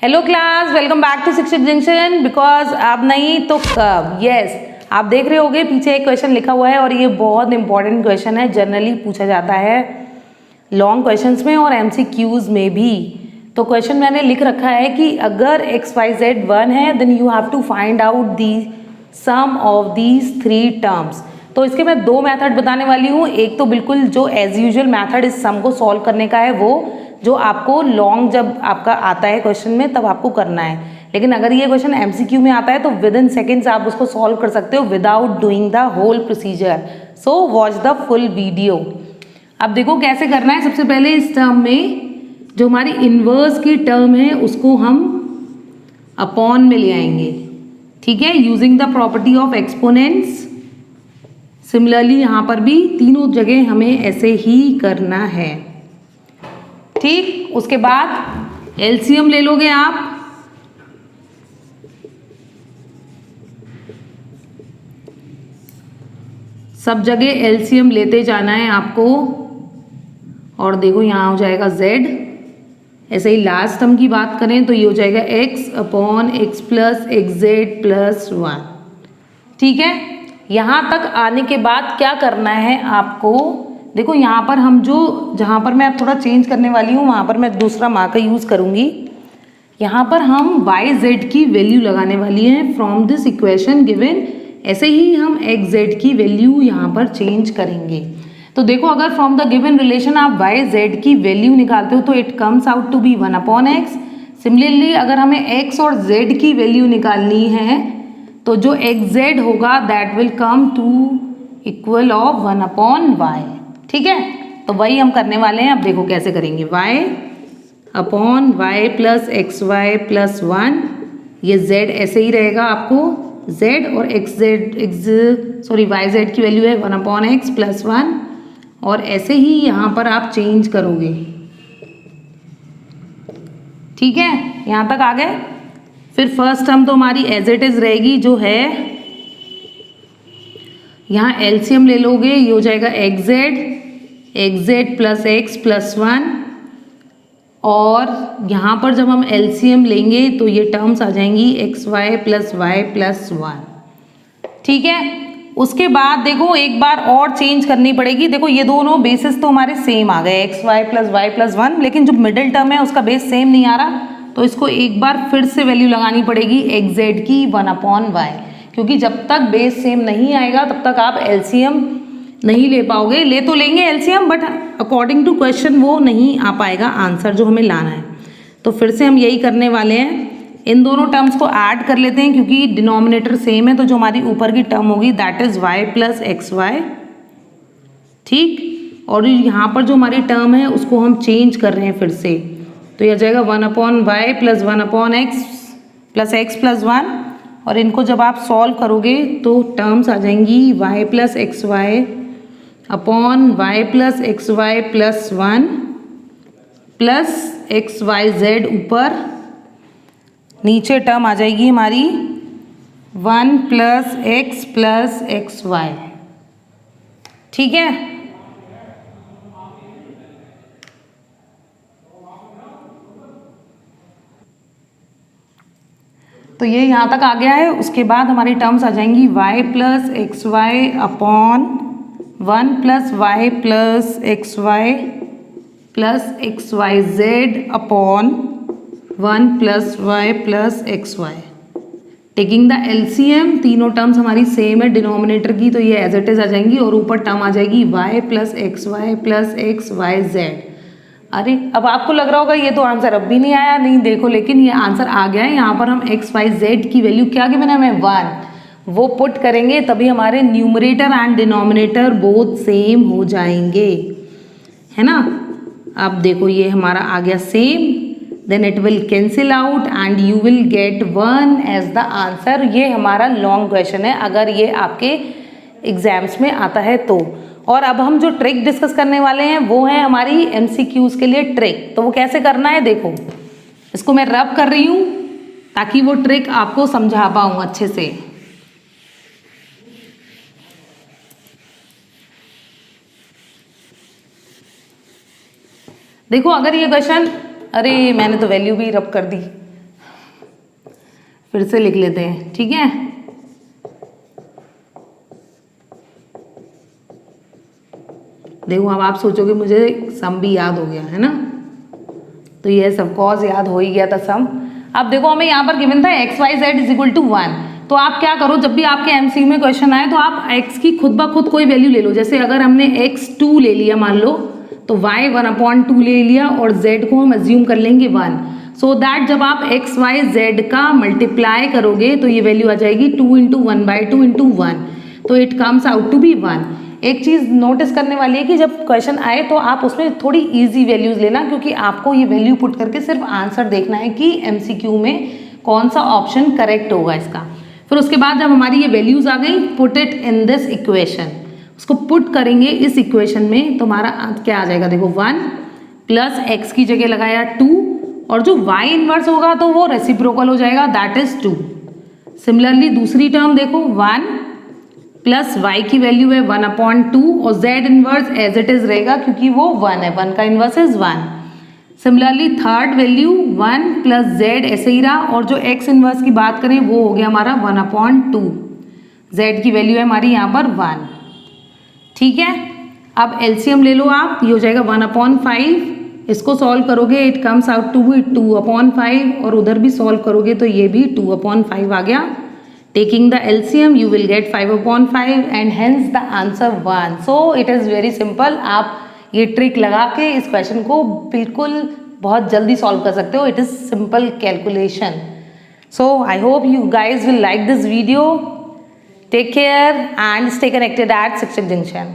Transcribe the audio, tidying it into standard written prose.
Hello class, welcome back to Shikshak Junction. Because अब नहीं तो कब, यस आप देख रहे होगे पीछे एक क्वेश्चन लिखा हुआ है और ये बहुत इंपॉर्टेंट क्वेश्चन है। जनरली पूछा जाता है लॉन्ग क्वेश्चंस में और एमसीक्यूज में भी। तो क्वेश्चन मैंने लिख रखा है कि अगर एक्स वाई जेड 1 है then you have to find out the sum of these 3 terms. तो इसके मैं 2 मेथड बताने वाली हूँ। एक तो बिल्कुल जो एज यूजुअल मेथड इस सम को सॉल्व करने का है, वो जो आपको लॉन्ग जब आपका आता है क्वेश्चन में तब आपको करना है। लेकिन अगर ये क्वेश्चन एमसीक्यू में आता है तो विद इन सेकेंड्स आप उसको सॉल्व कर सकते हो without doing the whole procedure. So watch the full video. अब देखो कैसे करना है। सबसे पहले इस टर्म में जो हमारी इनवर्स की टर्म है उसको हम अपॉन में ले आएंगे, ठीक है, using the property of exponents. Similarly यहाँ पर भी तीनों जगह हमें ऐसे ही करना है, ठीक। उसके बाद एलसीएम ले लोगे आप। सब जगह एलसीएम लेते जाना है आपको। और देखो यहाँ हो जाएगा z। ऐसे ही लास्ट टर्म की बात करें तो ये हो जाएगा x upon x plus x Z plus 1, ठीक है। यहाँ तक आने के बाद क्या करना है आपको, देखो यहाँ पर हम जहाँ पर मैं अब थोड़ा चेंज करने वाली हूँ वहाँ पर मैं दूसरा मार्कर यूज़ करूँगी। यहाँ पर हम वाई जेड की वैल्यू लगाने वाली हैं फ्रॉम दिस इक्वेशन गिवन। ऐसे ही हम एक्स जेड की वैल्यू यहाँ पर चेंज करेंगे। तो देखो अगर फ्रॉम द गिवन रिलेशन आप वाई जेड की वैल्यू निकालते हो तो it comes out to be 1 upon x. Similarly अगर हमें एक्स और जेड की वैल्यू निकालनी है तो जो एक्स जेड होगा that will come to equal of 1 upon y, ठीक है। तो वही हम करने वाले हैं। अब देखो कैसे करेंगे। y upon y plus x y plus 1, ये z ऐसे ही रहेगा आपको। z और वाई जेड की वैल्यू है 1 अपॉन एक्स प्लस 1 और ऐसे ही यहाँ पर आप चेंज करोगे, ठीक है। यहाँ तक आ गए। फिर फर्स्ट टर्म तो हमारी एज इट इज रहेगी जो है, यहाँ एलसीएम ले लोगे, ये हो जाएगा x Z plus x plus 1 और यहाँ पर जब हम एलसीएम लेंगे तो ये टर्म्स आ जाएंगी x y plus y plus 1, ठीक है। उसके बाद देखो एक बार और चेंज करनी पड़ेगी। देखो ये दोनों बेसिस तो हमारे सेम आ गए, x y plus y plus 1, लेकिन जो मिडिल टर्म है उसका बेस सेम नहीं आ रहा तो इसको एक बार फिर से वैल्यू लगानी पड़ेगी एक्स जेड की 1 अपॉन वाई, क्योंकि जब तक बेस सेम नहीं आएगा तब तक आप एलसीएम नहीं ले पाओगे। ले तो लेंगे LCM but according to question वो नहीं आ पाएगा आंसर जो हमें लाना है। तो फिर से हम यही करने वाले हैं। इन दोनों टर्म्स को ऐड कर लेते हैं क्योंकि डिनोमिनेटर सेम है। तो जो हमारी ऊपर की टर्म होगी that is y plus x y, ठीक। और यहाँ पर जो हमारी टर्म है उसको हम चेंज कर रहे हैं फिर से। तो यह जाएगा 1 upon y plus 1 upon x plus 1 और इनको जब आप सॉल्व करोगे तो टर्म्स आ जाएंगी y plus x y upon y plus x y plus 1 plus x y z ऊपर, नीचे टर्म आ जाएगी हमारी 1 प्लस एक्स वाई, ठीक है। तो ये यहाँ तक आ गया है। उसके बाद हमारी टर्म्स आ जाएंगी y plus x y upon 1 plus y plus x y z upon 1 plus y plus x y. Taking the LCM, तीनों टर्म्स हमारी सेम है डिनोमिनेटर की, तो ये एज इट इज आ जाएंगी और ऊपर टर्म आ जाएगी y plus x y z. अरे अब आपको लग रहा होगा ये तो आंसर अब भी नहीं आया। नहीं देखो, लेकिन ये आंसर आ गया है। यहाँ पर हम एक्स वाई जेड की वैल्यू क्या गिवन है हमें 1, वो पुट करेंगे तभी हमारे numerator and denominator both same हो जाएंगे, है ना। अब देखो ये हमारा आ गया same, then it will cancel out and you will get 1 as the answer. ये हमारा लॉन्ग क्वेश्चन है अगर ये आपके एग्जाम्स में आता है तो। और अब हम जो ट्रिक डिस्कस करने वाले हैं वो है हमारी एमसीक्यूज के लिए ट्रिक। तो वो कैसे करना है, देखो इसको मैं रब कर रही हूँ ताकि वो ट्रिक आपको समझा पाऊँ अच्छे से। देखो अगर ये क्वेश्चन, अरे मैंने तो वैल्यू भी रब कर दी, फिर से लिख लेते हैं, ठीक है। देखो अब आप सोचोगे मुझे सम भी याद हो गया है ना, तो ये सब कॉज याद हो ही गया था सम। अब देखो हमें यहाँ पर गिवन था xyz इज इक्वल टू 1, तो आप क्या करो, जब भी आपके एमसीक्यू में क्वेश्चन आए तो आप x की खुद ब खुद कोई वैल्यू ले लो। जैसे अगर हमने x2 ले लिया मान लो, तो y 1/2 ले लिया और z को हम अज्यूम कर लेंगे 1, सो दैट जब आप x y z का मल्टीप्लाई करोगे तो ये वैल्यू आ जाएगी 2 इंटू 1/2 इंटू 1, तो it comes out to be 1। एक चीज़ नोटिस करने वाली है कि जब क्वेश्चन आए तो आप उसमें थोड़ी इजी वैल्यूज लेना, क्योंकि आपको ये वैल्यू पुट करके सिर्फ आंसर देखना है कि एमसीक्यू में कौन सा ऑप्शन करेक्ट होगा इसका। फिर उसके बाद जब हमारी ये वैल्यूज आ गई, put it in this equation, उसको पुट करेंगे इस इक्वेशन में, तो हमारा क्या आ जाएगा, देखो 1 प्लस x की जगह लगाया 2, और जो y इनवर्स होगा तो वो रेसिप्रोकल हो जाएगा, दैट इज 2। सिमिलरली दूसरी टर्म देखो 1 प्लस y की वैल्यू है 1/2 और z inverse as it is रहेगा क्योंकि वो 1 है, 1 का inverse is 1। Similarly third value 1 plus z ऐसे ही रहा, और जो x इनवर्स की बात करें वो हो गया हमारा 1/2, z की वैल्यू है हमारी यहाँ पर 1, ठीक है। अब एलसीएम ले लो आप, ये हो जाएगा 1/5, इसको सॉल्व करोगे it comes out to be 2/5, और उधर भी सॉल्व करोगे तो ये भी 2/5 आ गया। Taking the LCM you will get 5/5 and hence the answer 1. So it is very simple. आप ये ट्रिक लगा के इस क्वेश्चन को बिल्कुल बहुत जल्दी सॉल्व कर सकते हो। It is simple calculation. So I hope you guys will like this video. Take care and stay connected at Shikshak Junction.